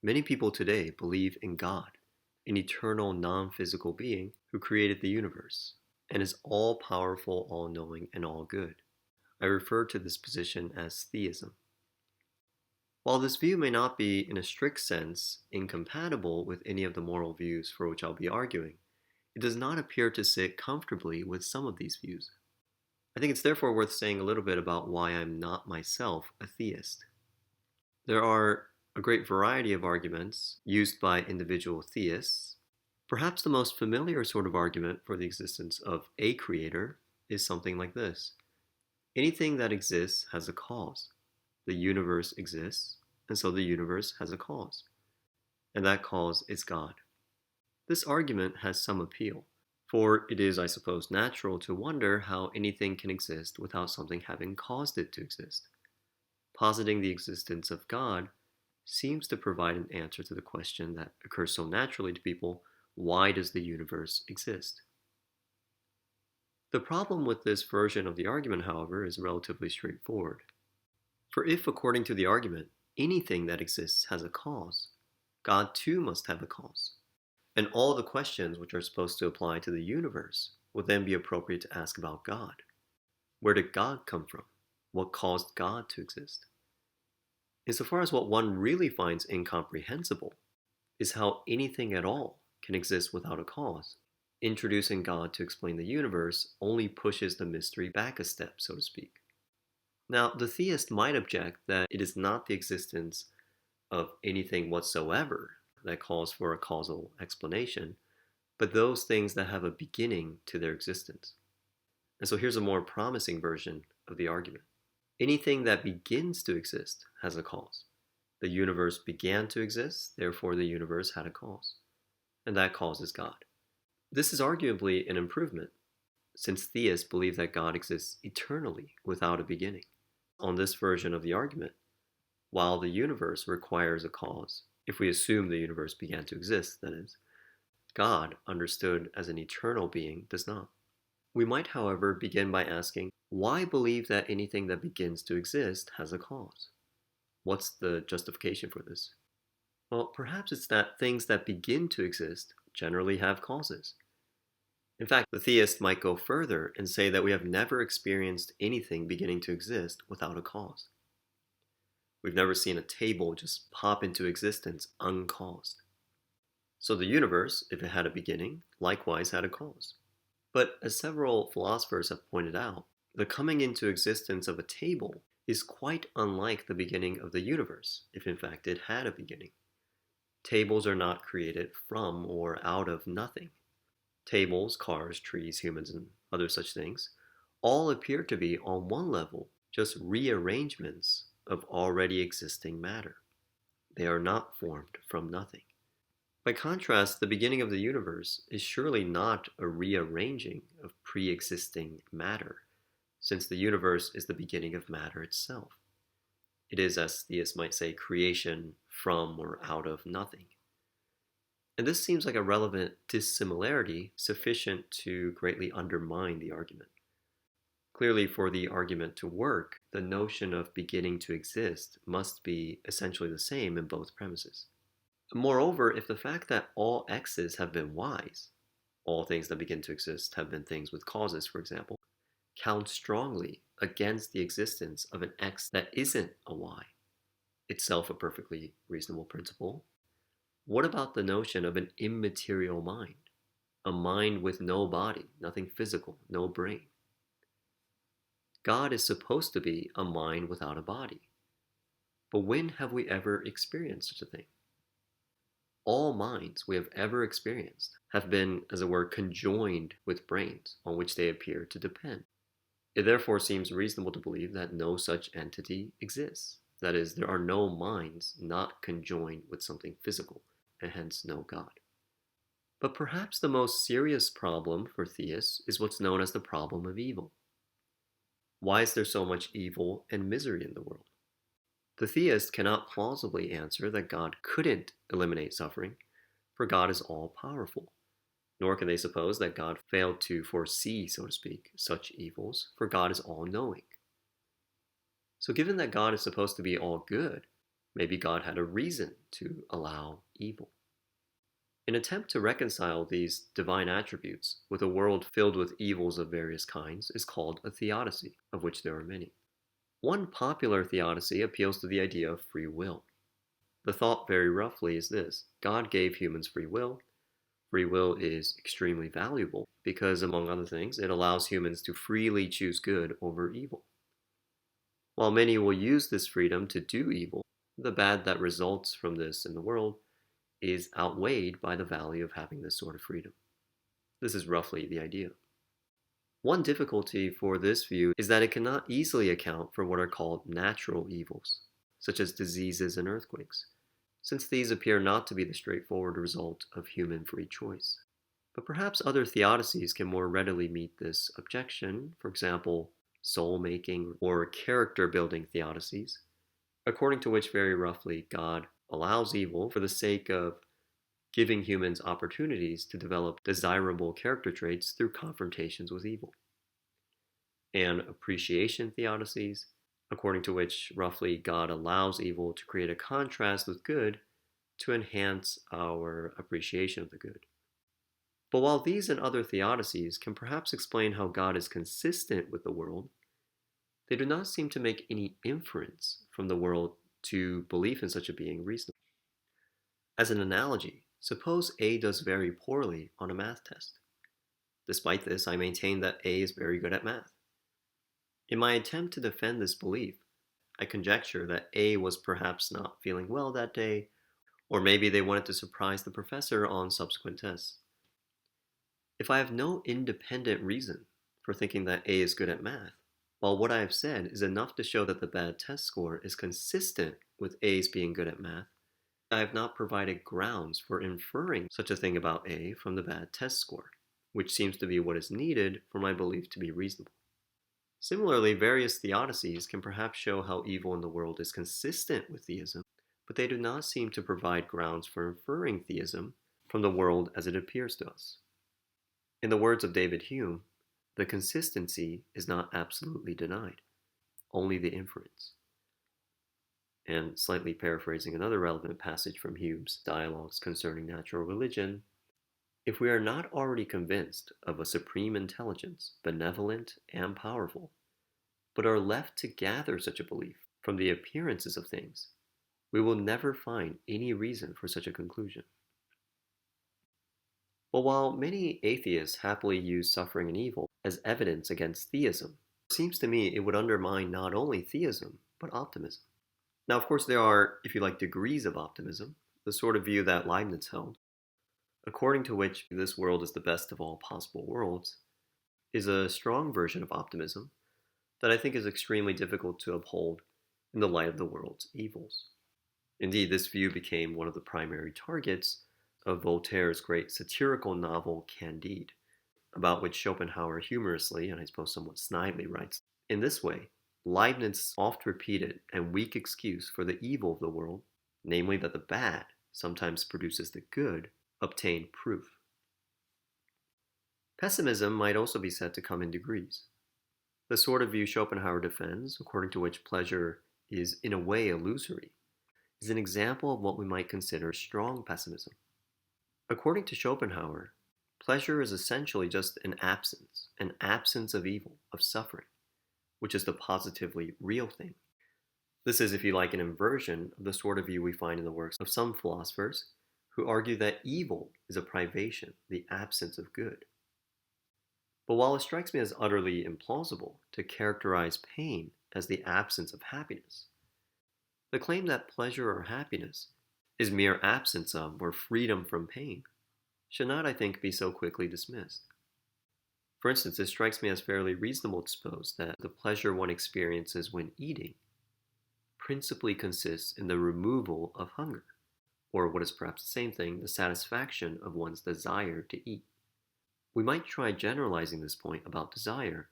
Many people today believe in God, an eternal non-physical being who created the universe and is all-powerful, all-knowing, and all-good. I refer to this position as theism. While this view may not be, in a strict sense, incompatible with any of the moral views for which I'll be arguing, it does not appear to sit comfortably with some of these views. I think it's therefore worth saying a little bit about why I'm not myself a theist. There are a great variety of arguments used by individual theists. Perhaps the most familiar sort of argument for the existence of a creator is something like this. Anything that exists has a cause. The universe exists, and so the universe has a cause. And that cause is God. This argument has some appeal, for it is, I suppose, natural to wonder how anything can exist without something having caused it to exist. Positing the existence of God seems to provide an answer to the question that occurs so naturally to people: why does the universe exist? The problem with this version of the argument, however, is relatively straightforward. For if, according to the argument, anything that exists has a cause, God too must have a cause. And all the questions which are supposed to apply to the universe would then be appropriate to ask about God. Where did God come from? What caused God to exist? Insofar as what one really finds incomprehensible is how anything at all can exist without a cause, introducing God to explain the universe only pushes the mystery back a step, so to speak. Now, the theist might object that it is not the existence of anything whatsoever that calls for a causal explanation, but those things that have a beginning to their existence. And so here's a more promising version of the argument. Anything that begins to exist has a cause. The universe began to exist, therefore the universe had a cause. And that cause is God. This is arguably an improvement, since theists believe that God exists eternally without a beginning. On this version of the argument, while the universe requires a cause, if we assume the universe began to exist, that is, God, understood as an eternal being, does not. We might, however, begin by asking, why believe that anything that begins to exist has a cause? What's the justification for this? Well, perhaps it's that things that begin to exist generally have causes. In fact, the theist might go further and say that we have never experienced anything beginning to exist without a cause. We've never seen a table just pop into existence uncaused. So the universe, if it had a beginning, likewise had a cause. But as several philosophers have pointed out, the coming into existence of a table is quite unlike the beginning of the universe, if in fact it had a beginning. Tables are not created from or out of nothing. Tables, cars, trees, humans, and other such things all appear to be, on one level, just rearrangements of already existing matter. They are not formed from nothing. By contrast, the beginning of the universe is surely not a rearranging of pre-existing matter, since the universe is the beginning of matter itself. It is, as theists might say, creation from or out of nothing. And this seems like a relevant dissimilarity sufficient to greatly undermine the argument. Clearly, for the argument to work, the notion of beginning to exist must be essentially the same in both premises. Moreover, if the fact that all x's have been y's, all things that begin to exist have been things with causes, for example, counts strongly against the existence of an x that isn't a y, itself a perfectly reasonable principle, what about the notion of an immaterial mind? A mind with no body, nothing physical, no brain. God is supposed to be a mind without a body. But when have we ever experienced such a thing? All minds we have ever experienced have been, as it were, conjoined with brains on which they appear to depend. It therefore seems reasonable to believe that no such entity exists. That is, there are no minds not conjoined with something physical, and hence no God. But perhaps the most serious problem for theists is what's known as the problem of evil. Why is there so much evil and misery in the world? The theist cannot plausibly answer that God couldn't eliminate suffering, for God is all-powerful. Nor can they suppose that God failed to foresee, so to speak, such evils, for God is all-knowing. So given that God is supposed to be all good, Maybe God had a reason to allow evil. An attempt to reconcile these divine attributes with a world filled with evils of various kinds is called a theodicy, of which there are many. One popular theodicy appeals to the idea of free will. The thought, very roughly, is this: God gave humans free will. Free will is extremely valuable because, among other things, it allows humans to freely choose good over evil. While many will use this freedom to do evil, the bad that results from this in the world is outweighed by the value of having this sort of freedom. This is roughly the idea. One difficulty for this view is that it cannot easily account for what are called natural evils, such as diseases and earthquakes, since these appear not to be the straightforward result of human free choice. But perhaps other theodicies can more readily meet this objection, for example, soul-making or character-building theodicies, according to which, very roughly, God allows evil for the sake of giving humans opportunities to develop desirable character traits through confrontations with evil. And appreciation theodicies, according to which, roughly, God allows evil to create a contrast with good to enhance our appreciation of the good. But while these and other theodicies can perhaps explain how God is consistent with the world, they do not seem to make any inference from the world to belief in such a being reasonable. As an analogy, suppose A does very poorly on a math test. Despite this, I maintain that A is very good at math. In my attempt to defend this belief, I conjecture that A was perhaps not feeling well that day, or maybe they wanted to surprise the professor on subsequent tests. If I have no independent reason for thinking that A is good at math, while what I have said is enough to show that the bad test score is consistent with A's being good at math, I have not provided grounds for inferring such a thing about A from the bad test score, which seems to be what is needed for my belief to be reasonable. Similarly, various theodicies can perhaps show how evil in the world is consistent with theism, but they do not seem to provide grounds for inferring theism from the world as it appears to us. In the words of David Hume, the consistency is not absolutely denied, only the inference. And slightly paraphrasing another relevant passage from Hume's Dialogues Concerning Natural Religion, if we are not already convinced of a supreme intelligence, benevolent and powerful, but are left to gather such a belief from the appearances of things, we will never find any reason for such a conclusion. But while many atheists happily use suffering and evil as evidence against theism, it seems to me it would undermine not only theism, but optimism. Now, of course, there are, if you like, degrees of optimism, the sort of view that Leibniz held, according to which this world is the best of all possible worlds, is a strong version of optimism that I think is extremely difficult to uphold in the light of the world's evils. Indeed, this view became one of the primary targets of Voltaire's great satirical novel Candide, about which Schopenhauer humorously, and I suppose somewhat snidely, writes, "In this way, Leibniz's oft-repeated and weak excuse for the evil of the world, namely that the bad sometimes produces the good, obtained proof." Pessimism might also be said to come in degrees. The sort of view Schopenhauer defends, according to which pleasure is in a way illusory, is an example of what we might consider strong pessimism. According to Schopenhauer, pleasure is essentially just an absence of evil, of suffering, which is the positively real thing. This is, if you like, an inversion of the sort of view we find in the works of some philosophers who argue that evil is a privation, the absence of good. But while it strikes me as utterly implausible to characterize pain as the absence of happiness, the claim that pleasure or happiness is mere absence of or freedom from pain should not, I think, be so quickly dismissed. For instance, it strikes me as fairly reasonable to suppose that the pleasure one experiences when eating principally consists in the removal of hunger, or what is perhaps the same thing, the satisfaction of one's desire to eat. We might try generalizing this point about desire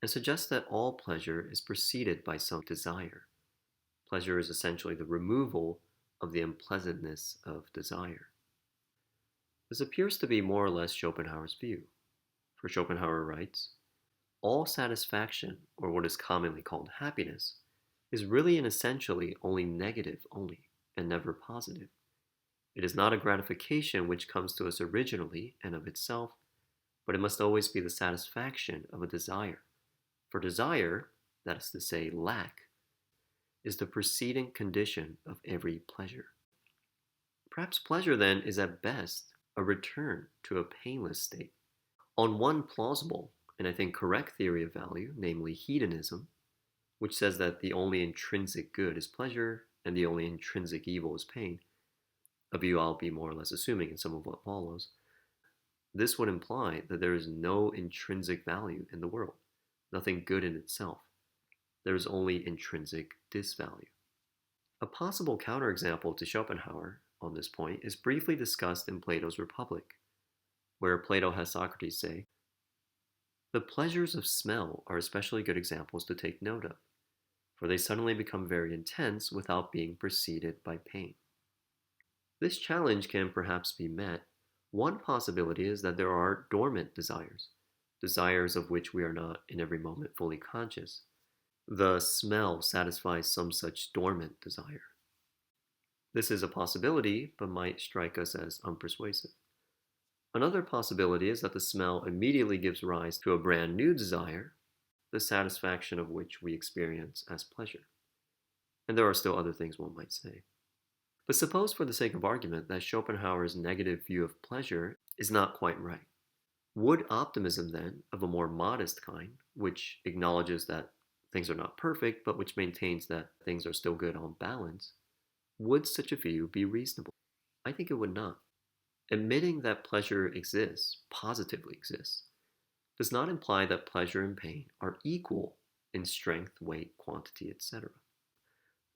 and suggest that all pleasure is preceded by some desire. Pleasure is essentially the removal of the unpleasantness of desire. This appears to be more or less Schopenhauer's view. For Schopenhauer writes, "All satisfaction, or what is commonly called happiness, is really and essentially only negative only, and never positive. It is not a gratification which comes to us originally and of itself, but it must always be the satisfaction of a desire. For desire, that is to say, lack, is the preceding condition of every pleasure. Perhaps pleasure, then, is at best a return to a painless state. On one plausible, and I think correct theory of value, namely hedonism, which says that the only intrinsic good is pleasure and the only intrinsic evil is pain, a view I'll be more or less assuming in some of what follows, this would imply that there is no intrinsic value in the world, nothing good in itself. There is only intrinsic disvalue. A possible counterexample to Schopenhauer on this point is briefly discussed in Plato's Republic, where Plato has Socrates say, "The pleasures of smell are especially good examples to take note of, for they suddenly become very intense without being preceded by pain." This challenge can perhaps be met. One possibility is that there are dormant desires, desires of which we are not in every moment fully conscious. The smell satisfies some such dormant desire. This is a possibility, but might strike us as unpersuasive. Another possibility is that the smell immediately gives rise to a brand new desire, the satisfaction of which we experience as pleasure. And there are still other things one might say. But suppose for the sake of argument that Schopenhauer's negative view of pleasure is not quite right. Would optimism then, of a more modest kind, which acknowledges that things are not perfect, but which maintains that things are still good on balance, would such a view be reasonable? I think it would not. Admitting that pleasure exists, positively exists, does not imply that pleasure and pain are equal in strength, weight, quantity, etc.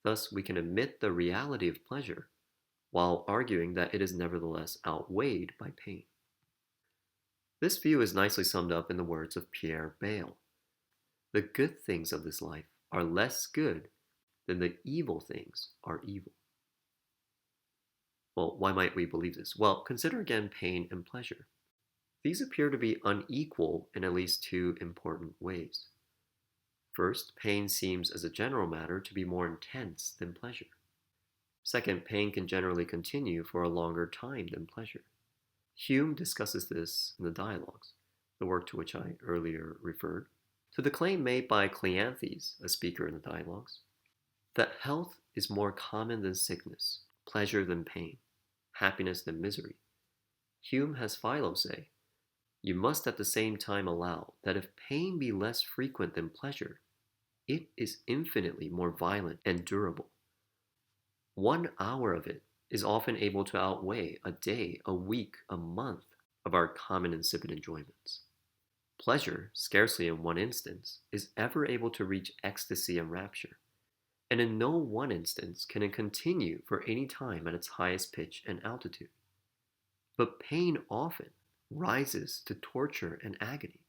Thus, we can admit the reality of pleasure while arguing that it is nevertheless outweighed by pain. This view is nicely summed up in the words of Pierre Bayle. "The good things of this life are less good than the evil things are evil." Well, why might we believe this? Well, consider again pain and pleasure. These appear to be unequal in at least two important ways. First, pain seems as a general matter to be more intense than pleasure. Second, pain can generally continue for a longer time than pleasure. Hume discusses this in the Dialogues, the work to which I earlier referred, to the claim made by Cleanthes, a speaker in the Dialogues, that health is more common than sickness, pleasure than pain, happiness than misery. Hume has Philo say, "You must at the same time allow that if pain be less frequent than pleasure, it is infinitely more violent and durable. 1 hour of it is often able to outweigh a day, a week, a month of our common insipid enjoyments. Pleasure, scarcely in one instance, is ever able to reach ecstasy and rapture, and in no one instance can it continue for any time at its highest pitch and altitude. But pain often rises to torture and agony,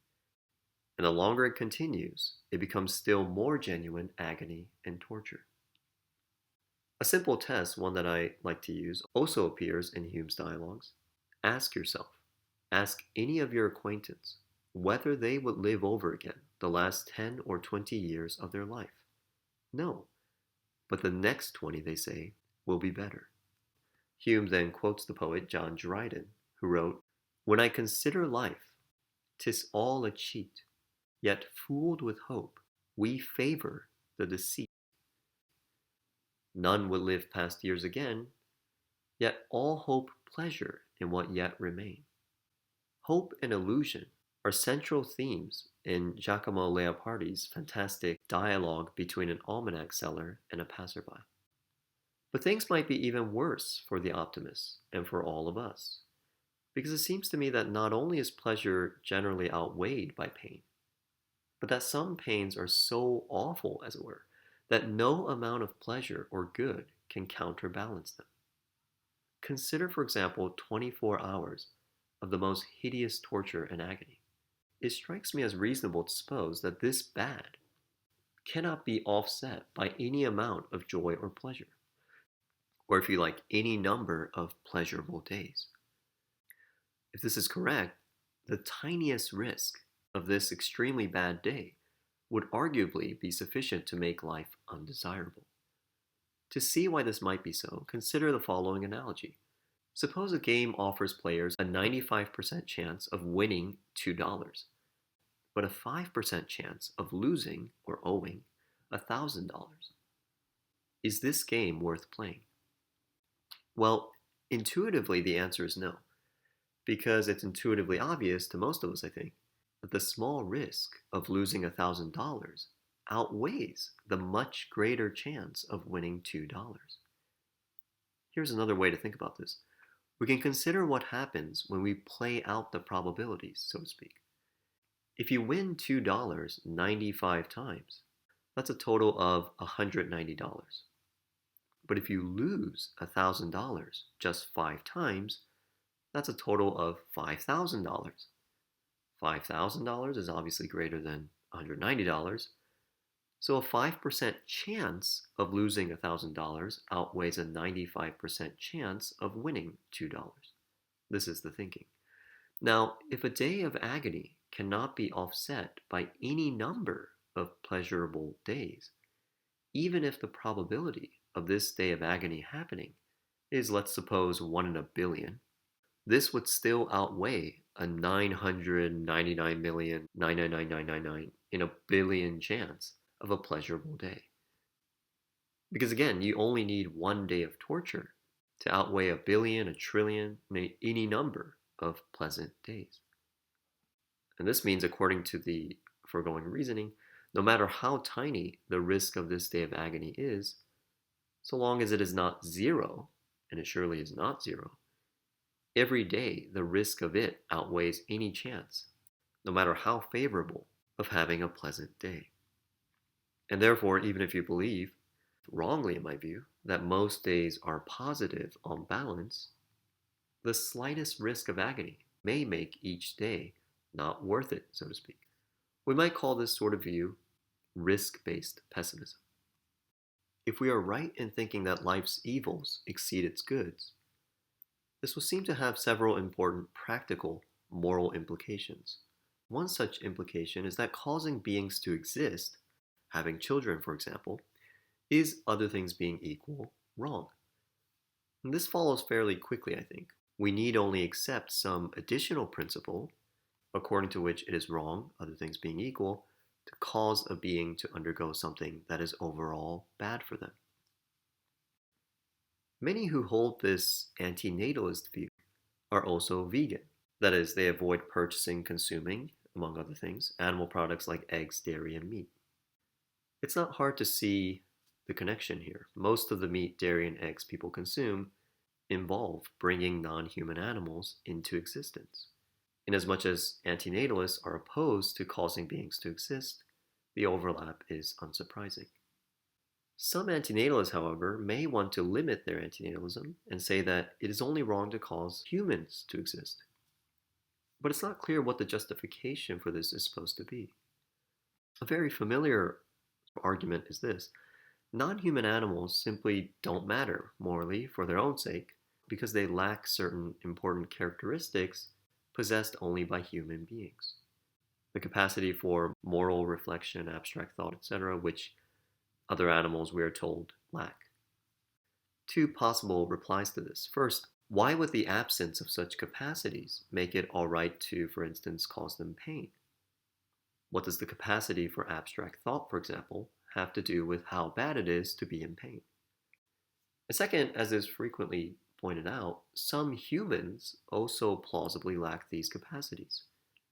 and the longer it continues, it becomes still more genuine agony and torture." A simple test, one that I like to use, also appears in Hume's Dialogues. Ask yourself, ask any of your acquaintance, whether they would live over again the last 10 or 20 years of their life. No, but the next 20, they say, will be better. Hume then quotes the poet John Dryden, who wrote, "When I consider life, 'tis all a cheat, yet fooled with hope, we favor the deceit. None would live past years again, yet all hope pleasure in what yet remain." Hope and illusion are central themes in Giacomo Leopardi's fantastic dialogue between an almanac seller and a passerby. But things might be even worse for the optimist and for all of us, because it seems to me that not only is pleasure generally outweighed by pain, but that some pains are so awful, as it were, that no amount of pleasure or good can counterbalance them. Consider, for example, 24 hours of the most hideous torture and agony. It strikes me as reasonable to suppose that this bad cannot be offset by any amount of joy or pleasure, or if you like, any number of pleasurable days. If this is correct, the tiniest risk of this extremely bad day would arguably be sufficient to make life undesirable. To see why this might be so, consider the following analogy. Suppose a game offers players a 95% chance of winning $2, but a 5% chance of losing or owing $1,000. Is this game worth playing? Well, intuitively the answer is no, because it's intuitively obvious to most of us, I think, that the small risk of losing $1,000 outweighs the much greater chance of winning $2. Here's another way to think about this. We can consider what happens when we play out the probabilities, so to speak. If you win $2 95 times, that's a total of $190. But if you lose $1,000 just 5 times, that's a total of $5,000. $5,000 is obviously greater than $190, so a 5% chance of losing $1,000 outweighs a 95% chance of winning $2. This is the thinking. Now, if a day of agony cannot be offset by any number of pleasurable days, even if the probability of this day of agony happening is, let's suppose, 1 in a billion, this would still outweigh a 999,999,999 in a billion chance of a pleasurable day. Because again, you only need 1 day of torture to outweigh a billion, a trillion, any number of pleasant days. And this means, according to the foregoing reasoning, no matter how tiny the risk of this day of agony is, so long as it is not zero, and it surely is not zero, every day the risk of it outweighs any chance, no matter how favorable, of having a pleasant day. And therefore, even if you believe, wrongly in my view, that most days are positive on balance, the slightest risk of agony may make each day not worth it, so to speak. We might call this sort of view risk-based pessimism. If we are right in thinking that life's evils exceed its goods, this will seem to have several important practical moral implications. One such implication is that causing beings to exist, having children for example, is, other things being equal, wrong. And this follows fairly quickly, I think. We need only accept some additional principle, according to which it is wrong, other things being equal, to cause a being to undergo something that is overall bad for them. Many who hold this antinatalist view are also vegan. That is, they avoid purchasing, consuming, among other things, animal products like eggs, dairy, and meat. It's not hard to see the connection here. Most of the meat, dairy, and eggs people consume involve bringing non-human animals into existence. Inasmuch as antinatalists are opposed to causing beings to exist, the overlap is unsurprising. Some antinatalists, however, may want to limit their antinatalism and say that it is only wrong to cause humans to exist. But it's not clear what the justification for this is supposed to be. A very familiar argument is this: non-human animals simply don't matter morally for their own sake because they lack certain important characteristics possessed only by human beings. The capacity for moral reflection, abstract thought, etc., which other animals, we are told, lack. Two possible replies to this. First, why would the absence of such capacities make it all right to, for instance, cause them pain? What does the capacity for abstract thought, for example, have to do with how bad it is to be in pain? And second, as is frequently pointed out, some humans also plausibly lack these capacities.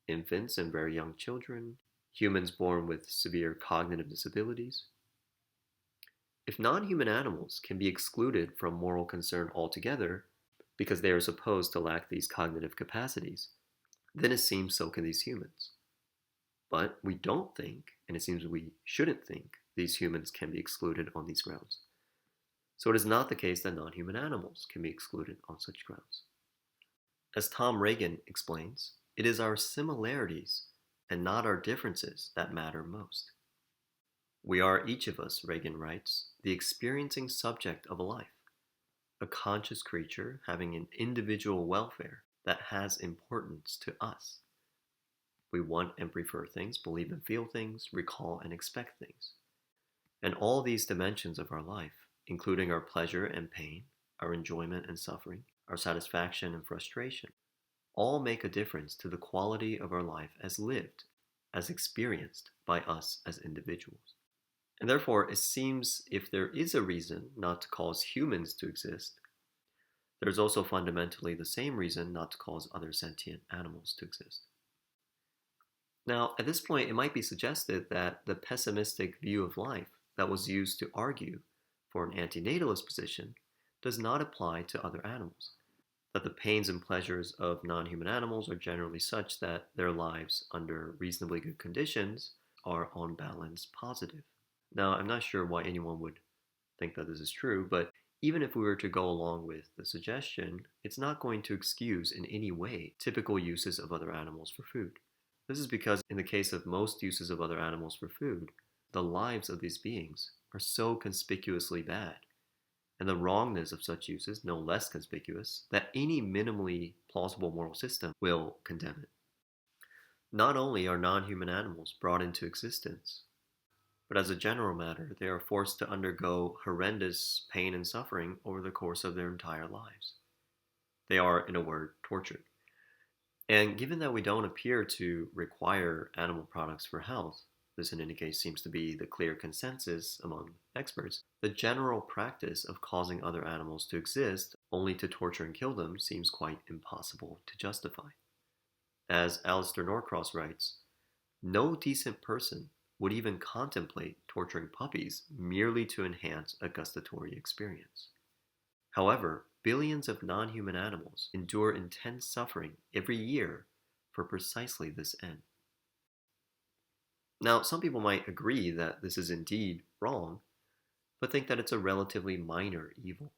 Infants and very young children, humans born with severe cognitive disabilities. If non-human animals can be excluded from moral concern altogether because they are supposed to lack these cognitive capacities, then it seems so can these humans. But we don't think, and it seems we shouldn't think, these humans can be excluded on these grounds. So it is not the case that non-human animals can be excluded on such grounds. As Tom Regan explains, it is our similarities and not our differences that matter most. We are, each of us, Regan writes, the experiencing subject of a life, a conscious creature having an individual welfare that has importance to us. We want and prefer things, believe and feel things, recall and expect things. And all these dimensions of our life, including our pleasure and pain, our enjoyment and suffering, our satisfaction and frustration, all make a difference to the quality of our life as lived, as experienced by us as individuals. And therefore, it seems if there is a reason not to cause humans to exist, there's also fundamentally the same reason not to cause other sentient animals to exist. Now, at this point, it might be suggested that the pessimistic view of life that was used to argue for an antinatalist position does not apply to other animals, that the pains and pleasures of non-human animals are generally such that their lives under reasonably good conditions are on balance positive. Now, I'm not sure why anyone would think that this is true, but even if we were to go along with the suggestion, it's not going to excuse in any way typical uses of other animals for food. This is because in the case of most uses of other animals for food, the lives of these beings are so conspicuously bad, and the wrongness of such uses no less conspicuous, that any minimally plausible moral system will condemn it. Not only are non-human animals brought into existence, but as a general matter, they are forced to undergo horrendous pain and suffering over the course of their entire lives. They are, in a word, tortured. And given that we don't appear to require animal products for health, this in any case seems to be the clear consensus among experts, the general practice of causing other animals to exist only to torture and kill them seems quite impossible to justify. As Alastair Norcross writes, no decent person would even contemplate torturing puppies merely to enhance a gustatory experience. However, billions of non-human animals endure intense suffering every year for precisely this end. Now, some people might agree that this is indeed wrong, but think that it's a relatively minor evil.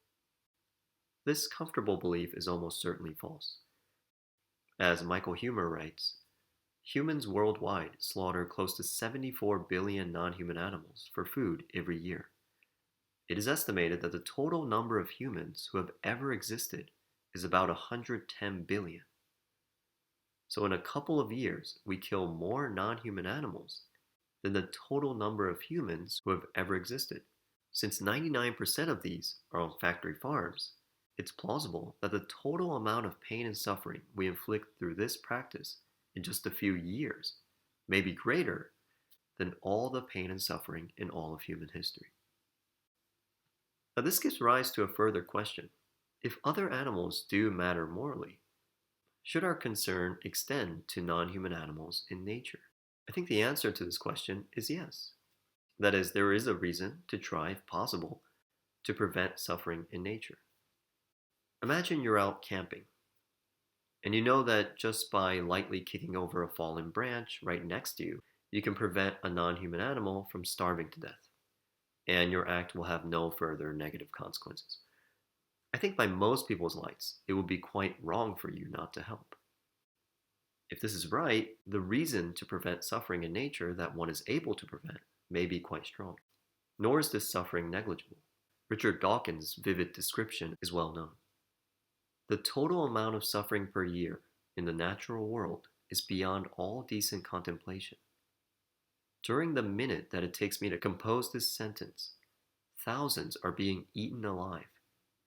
This comfortable belief is almost certainly false. As Michael Huemer writes, humans worldwide slaughter close to 74 billion non-human animals for food every year. It is estimated that the total number of humans who have ever existed is about 110 billion. So in a couple of years, we kill more non-human animals than the total number of humans who have ever existed. Since 99% of these are on factory farms, it's plausible that the total amount of pain and suffering we inflict through this practice in just a few years may be greater than all the pain and suffering in all of human history. Now, this gives rise to a further question. If other animals do matter morally, should our concern extend to non-human animals in nature? I think the answer to this question is yes. That is, there is a reason to try, if possible, to prevent suffering in nature. Imagine you're out camping, and you know that just by lightly kicking over a fallen branch right next to you, you can prevent a non-human animal from starving to death, and your act will have no further negative consequences. I think by most people's lights, it would be quite wrong for you not to help. If this is right, the reason to prevent suffering in nature that one is able to prevent may be quite strong. Nor is this suffering negligible. Richard Dawkins' vivid description is well known. The total amount of suffering per year in the natural world is beyond all decent contemplation. During the minute that it takes me to compose this sentence, thousands are being eaten alive.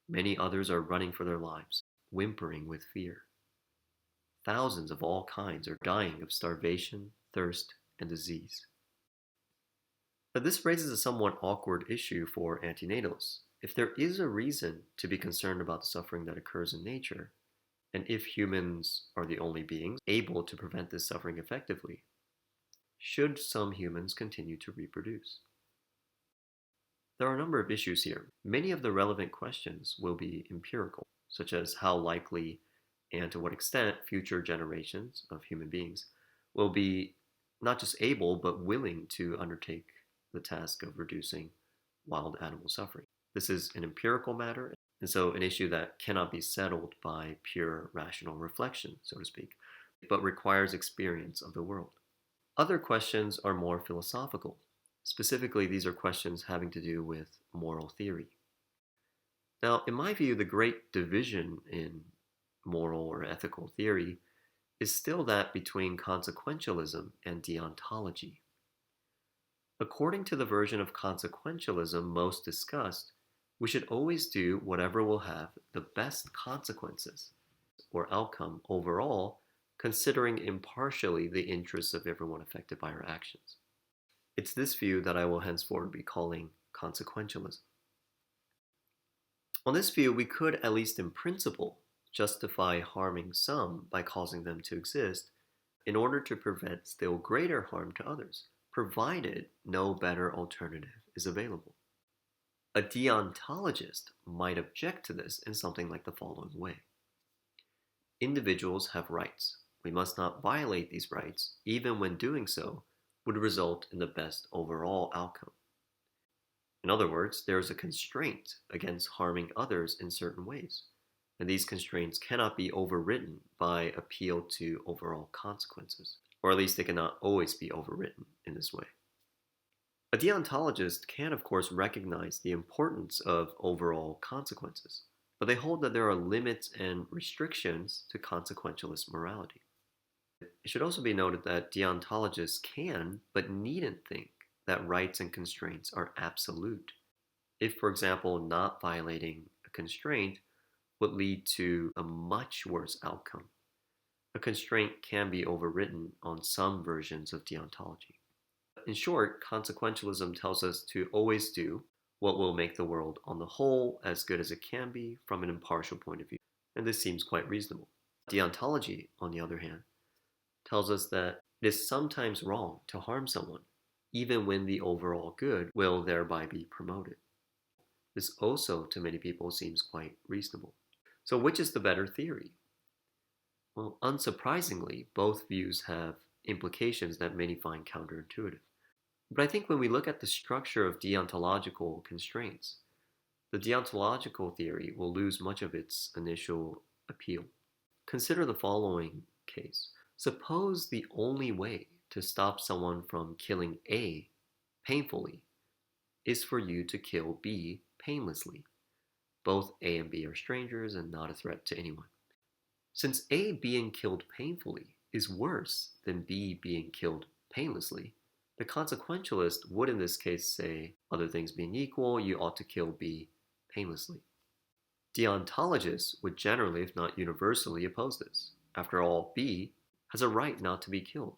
Many others are running for their lives, whimpering with fear. Thousands of all kinds are dying of starvation, thirst, and disease. But this raises a somewhat awkward issue for antinatalists. If there is a reason to be concerned about the suffering that occurs in nature, and if humans are the only beings able to prevent this suffering effectively, should some humans continue to reproduce? There are a number of issues here. Many of the relevant questions will be empirical, such as how likely and to what extent future generations of human beings will be not just able but willing to undertake the task of reducing wild animal suffering. This is an empirical matter, and so an issue that cannot be settled by pure rational reflection, so to speak, but requires experience of the world. Other questions are more philosophical. Specifically, these are questions having to do with moral theory. Now, in my view, the great division in moral or ethical theory is still that between consequentialism and deontology. According to the version of consequentialism most discussed, we should always do whatever will have the best consequences or outcome overall, considering impartially the interests of everyone affected by our actions. It's this view that I will henceforth be calling consequentialism. On this view, we could, at least in principle, justify harming some by causing them to exist in order to prevent still greater harm to others, provided no better alternative is available. A deontologist might object to this in something like the following way. Individuals have rights. We must not violate these rights, even when doing so would result in the best overall outcome. In other words, there is a constraint against harming others in certain ways, and these constraints cannot be overridden by appeal to overall consequences, or at least they cannot always be overridden in this way. A deontologist can, of course, recognize the importance of overall consequences, but they hold that there are limits and restrictions to consequentialist morality. It should also be noted that deontologists can, but needn't think that rights and constraints are absolute. If, for example, not violating a constraint would lead to a much worse outcome, a constraint can be overridden on some versions of deontology. In short, consequentialism tells us to always do what will make the world on the whole as good as it can be from an impartial point of view, and this seems quite reasonable. Deontology, on the other hand, tells us that it is sometimes wrong to harm someone, even when the overall good will thereby be promoted. This also, to many people, seems quite reasonable. So which is the better theory? Well, unsurprisingly, both views have implications that many find counterintuitive. But I think when we look at the structure of deontological constraints, the deontological theory will lose much of its initial appeal. Consider the following case. Suppose the only way to stop someone from killing A painfully is for you to kill B painlessly. Both A and B are strangers and not a threat to anyone. Since A being killed painfully is worse than B being killed painlessly, the consequentialist would in this case say, other things being equal, you ought to kill B painlessly. Deontologists would generally, if not universally, oppose this. After all, B has a right not to be killed,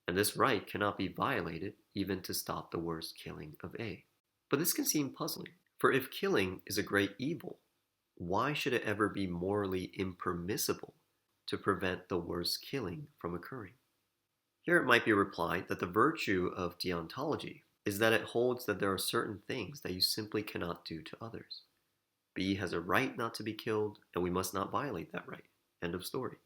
and this right cannot be violated even to stop the worst killing of A. But this can seem puzzling, for if killing is a great evil, why should it ever be morally impermissible to prevent the worst killing from occurring? Here it might be replied that the virtue of deontology is that it holds that there are certain things that you simply cannot do to others. B has a right not to be killed, and we must not violate that right. End of story.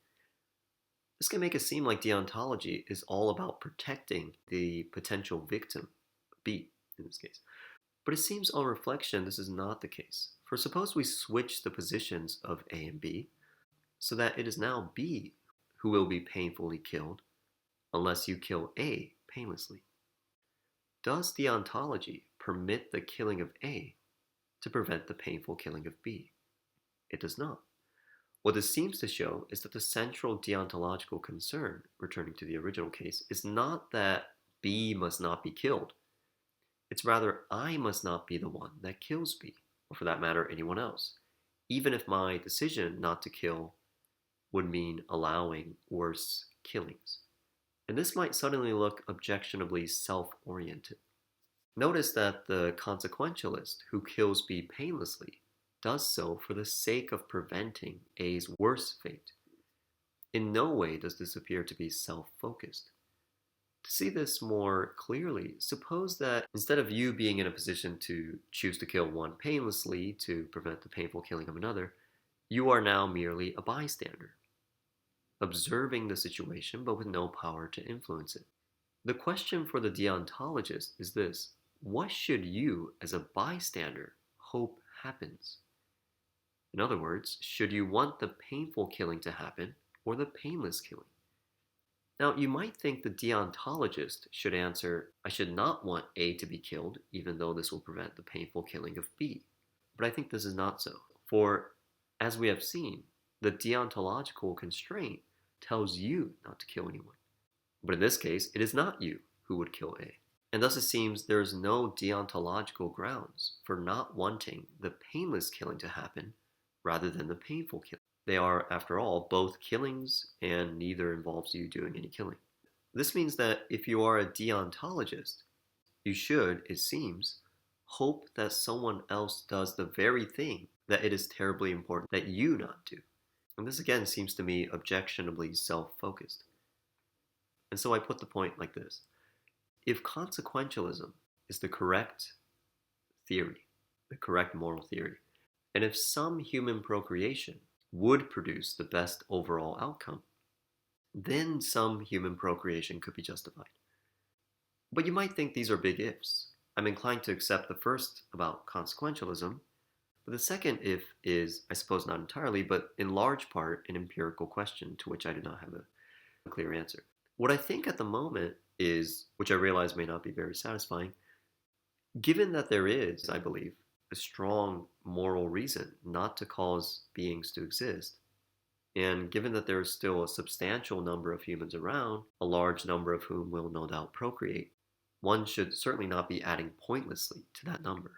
This can make it seem like deontology is all about protecting the potential victim, B in this case. But it seems on reflection this is not the case. For suppose we switch the positions of A and B, so that it is now B who will be painfully killed, unless you kill A painlessly. Does deontology permit the killing of A to prevent the painful killing of B? It does not. What this seems to show is that the central deontological concern, returning to the original case, is not that B must not be killed. It's rather I must not be the one that kills B, or for that matter, anyone else, even if my decision not to kill would mean allowing worse killings. And this might suddenly look objectionably self-oriented. Notice that the consequentialist who kills B painlessly does so for the sake of preventing A's worse fate. In no way does this appear to be self-focused. To see this more clearly, suppose that instead of you being in a position to choose to kill one painlessly to prevent the painful killing of another, you are now merely a bystander, observing the situation but with no power to influence it. The question for the deontologist is this: what should you, as a bystander, hope happens? In other words, should you want the painful killing to happen or the painless killing? Now, you might think the deontologist should answer, I should not want A to be killed, even though this will prevent the painful killing of B. But I think this is not so. For, as we have seen, the deontological constraint tells you not to kill anyone. But in this case, it is not you who would kill A. And thus it seems there is no deontological grounds for not wanting the painless killing to happen rather than the painful killing. They are, after all, both killings, and neither involves you doing any killing. This means that if you are a deontologist, you should, it seems, hope that someone else does the very thing that it is terribly important that you not do. And this again seems to me objectionably self-focused. And so I put the point like this. If consequentialism is the correct theory, the correct moral theory, and if some human procreation would produce the best overall outcome, then some human procreation could be justified. But you might think these are big ifs. I'm inclined to accept the first about consequentialism, but the second if is, I suppose not entirely, but in large part an empirical question to which I do not have a clear answer. What I think at the moment is, which I realize may not be very satisfying, given that there is, I believe, a strong moral reason not to cause beings to exist, and given that there is still a substantial number of humans around, a large number of whom will no doubt procreate, one should certainly not be adding pointlessly to that number.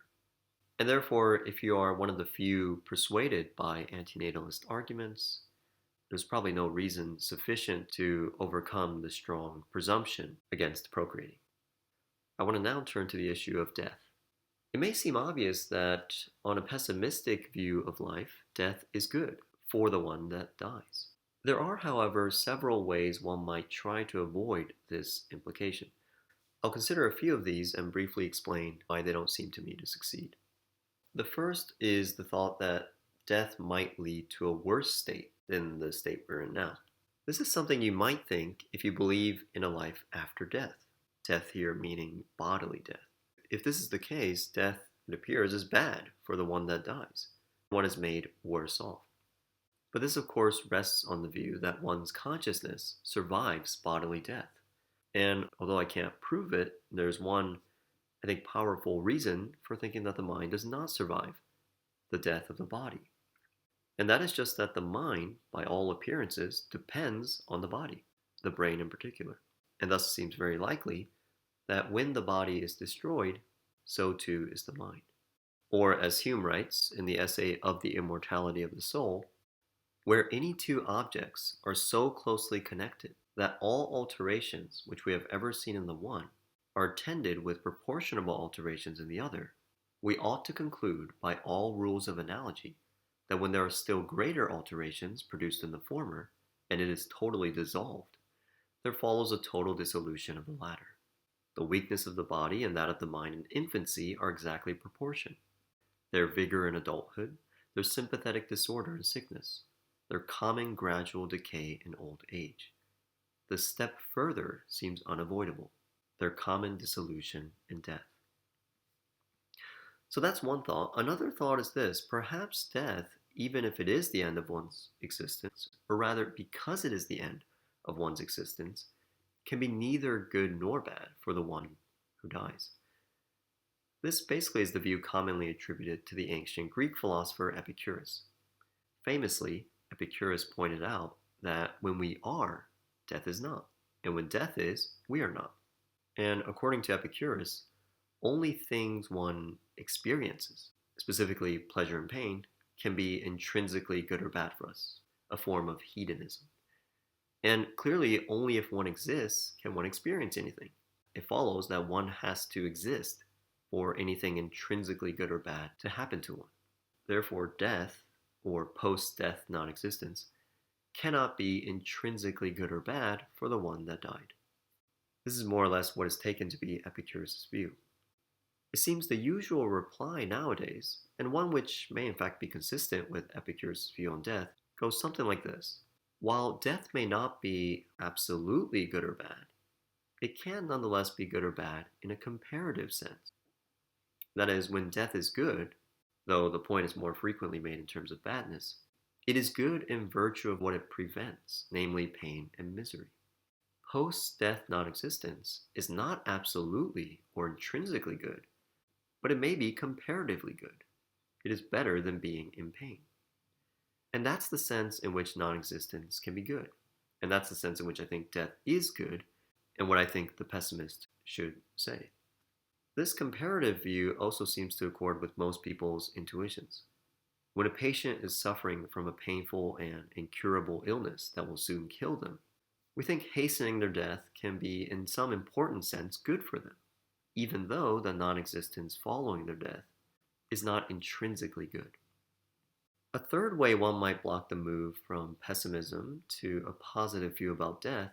And therefore, if you are one of the few persuaded by antinatalist arguments, there's probably no reason sufficient to overcome the strong presumption against procreating. I want to now turn to the issue of death. It may seem obvious that on a pessimistic view of life, death is good for the one that dies. There are, however, several ways one might try to avoid this implication. I'll consider a few of these and briefly explain why they don't seem to me to succeed. The first is the thought that death might lead to a worse state than the state we're in now. This is something you might think if you believe in a life after death. Death here meaning bodily death. If this is the case, death, it appears, is bad for the one that dies. One is made worse off. But this, of course, rests on the view that one's consciousness survives bodily death. And although I can't prove it, there's one, I think, powerful reason for thinking that the mind does not survive the death of the body. And that is just that the mind, by all appearances, depends on the body, the brain in particular. And thus it seems very likely that when the body is destroyed, so too is the mind. Or as Hume writes in the essay Of the Immortality of the Soul, where any two objects are so closely connected that all alterations which we have ever seen in the one are attended with proportionable alterations in the other, we ought to conclude by all rules of analogy that when there are still greater alterations produced in the former, and it is totally dissolved, there follows a total dissolution of the latter. The weakness of the body and that of the mind in infancy are exactly proportioned. Their vigor in adulthood, their sympathetic disorder in sickness, their common gradual decay in old age. The step further seems unavoidable, their common dissolution in death. So that's one thought. Another thought is this: perhaps death, even if it is the end of one's existence, or rather because it is the end of one's existence, can be neither good nor bad for the one who dies. This basically is the view commonly attributed to the ancient Greek philosopher Epicurus. Famously, Epicurus pointed out that when we are, death is not, and when death is, we are not. And according to Epicurus, only things one experiences, specifically pleasure and pain, can be intrinsically good or bad for us, a form of hedonism. And clearly, only if one exists can one experience anything. It follows that one has to exist for anything intrinsically good or bad to happen to one. Therefore, death, or post-death non-existence, cannot be intrinsically good or bad for the one that died. This is more or less what is taken to be Epicurus' view. It seems the usual reply nowadays, and one which may in fact be consistent with Epicurus' view on death, goes something like this. While death may not be absolutely good or bad, it can nonetheless be good or bad in a comparative sense. That is, when death is good, though the point is more frequently made in terms of badness, it is good in virtue of what it prevents, namely pain and misery. Post-death non-existence is not absolutely or intrinsically good, but it may be comparatively good. It is better than being in pain. And that's the sense in which non-existence can be good. And that's the sense in which I think death is good, and what I think the pessimist should say. This comparative view also seems to accord with most people's intuitions. When a patient is suffering from a painful and incurable illness that will soon kill them, we think hastening their death can be, in some important sense, good for them, even though the non-existence following their death is not intrinsically good. A third way one might block the move from pessimism to a positive view about death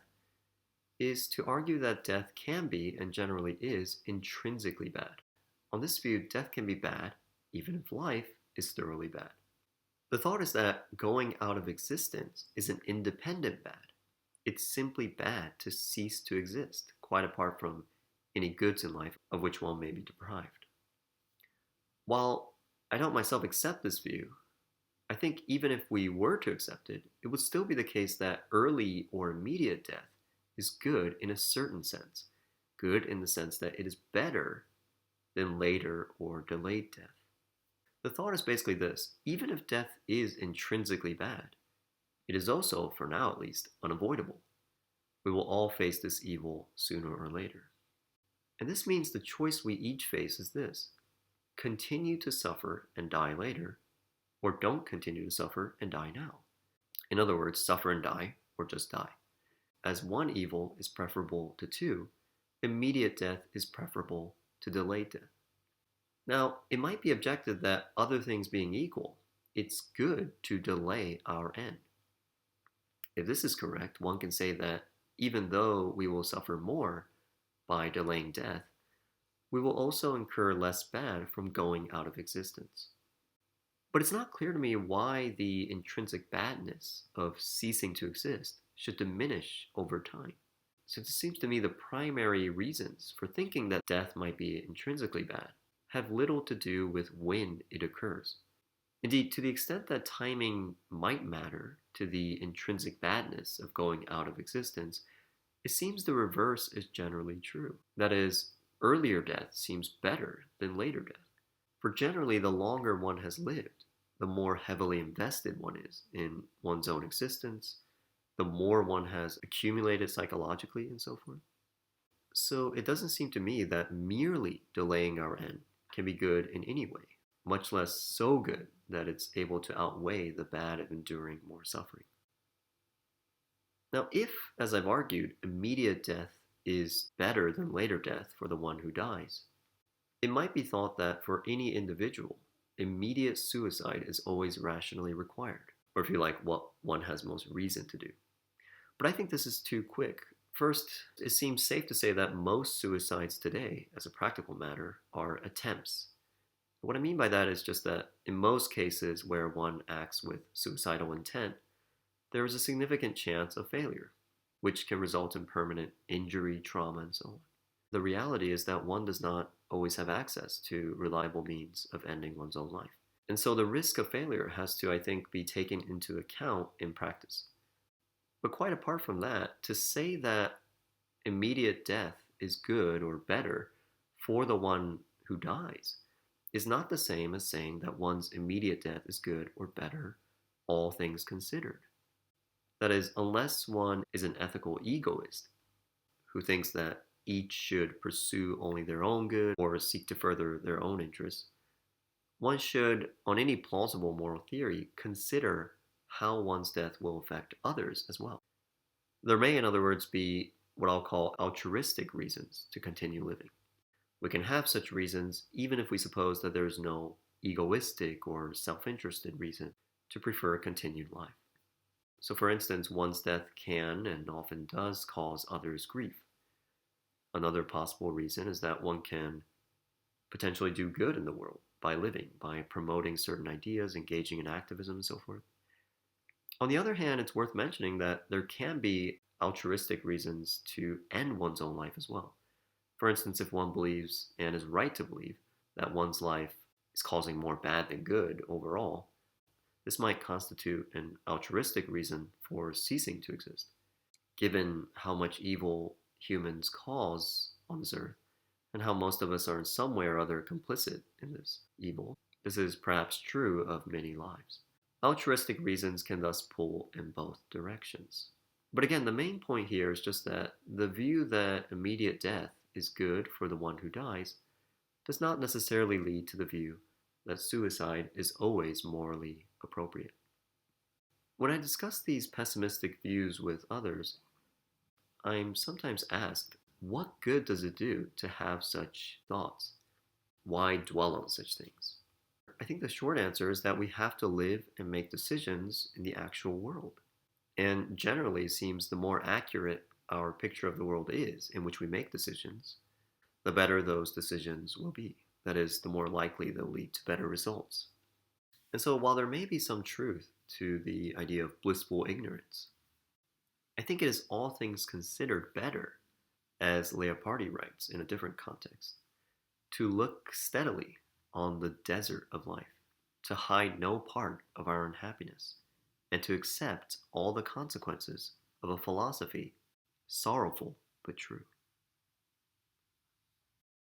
is to argue that death can be, and generally is, intrinsically bad. On this view, death can be bad, even if life is thoroughly bad. The thought is that going out of existence is an independent bad. It's simply bad to cease to exist, quite apart from any goods in life of which one may be deprived. While I don't myself accept this view, I think even if we were to accept it, it would still be the case that early or immediate death is good in a certain sense. Good in the sense that it is better than later or delayed death. The thought is basically this: even if death is intrinsically bad, it is also, for now at least, unavoidable. We will all face this evil sooner or later. And this means the choice we each face is this: continue to suffer and die later, or don't continue to suffer and die now. In other words, suffer and die, or just die. As one evil is preferable to two, immediate death is preferable to delayed death. Now, it might be objected that other things being equal, it's good to delay our end. If this is correct, one can say that even though we will suffer more by delaying death, we will also incur less bad from going out of existence. But it's not clear to me why the intrinsic badness of ceasing to exist should diminish over time, since it seems to me the primary reasons for thinking that death might be intrinsically bad have little to do with when it occurs. Indeed, to the extent that timing might matter to the intrinsic badness of going out of existence, it seems the reverse is generally true. That is, earlier death seems better than later death. For generally, the longer one has lived, the more heavily invested one is in one's own existence, the more one has accumulated psychologically, and so forth. So it doesn't seem to me that merely delaying our end can be good in any way, much less so good that it's able to outweigh the bad of enduring more suffering. Now, if, as I've argued, immediate death is better than later death for the one who dies, it might be thought that for any individual, immediate suicide is always rationally required, or if you like, what one has most reason to do. But I think this is too quick. First, it seems safe to say that most suicides today, as a practical matter, are attempts. What I mean by that is just that in most cases where one acts with suicidal intent, there is a significant chance of failure, which can result in permanent injury, trauma, and so on. The reality is that one does not always have access to reliable means of ending one's own life. And so the risk of failure has to, I think, be taken into account in practice. But quite apart from that, to say that immediate death is good or better for the one who dies is not the same as saying that one's immediate death is good or better, all things considered. That is, unless one is an ethical egoist who thinks that each should pursue only their own good or seek to further their own interests, one should, on any plausible moral theory, consider how one's death will affect others as well. There may, in other words, be what I'll call altruistic reasons to continue living. We can have such reasons even if we suppose that there is no egoistic or self-interested reason to prefer continued life. So for instance, one's death can and often does cause others grief. Another possible reason is that one can potentially do good in the world by living, by promoting certain ideas, engaging in activism, and so forth. On the other hand, it's worth mentioning that there can be altruistic reasons to end one's own life as well. For instance, if one believes, and is right to believe, that one's life is causing more bad than good overall, this might constitute an altruistic reason for ceasing to exist. Given how much evil humans cause on this earth, and how most of us are in some way or other complicit in this evil, this is perhaps true of many lives. Altruistic reasons can thus pull in both directions. But again, the main point here is just that the view that immediate death is good for the one who dies does not necessarily lead to the view that suicide is always morally appropriate. When I discuss these pessimistic views with others, I'm sometimes asked, what good does it do to have such thoughts? Why dwell on such things? I think the short answer is that we have to live and make decisions in the actual world. And generally, it seems the more accurate our picture of the world is in which we make decisions, the better those decisions will be. That is, the more likely they'll lead to better results. And so, while there may be some truth to the idea of blissful ignorance, I think it is all things considered better, as Leopardi writes in a different context, to look steadily on the desert of life, to hide no part of our unhappiness, and to accept all the consequences of a philosophy sorrowful but true.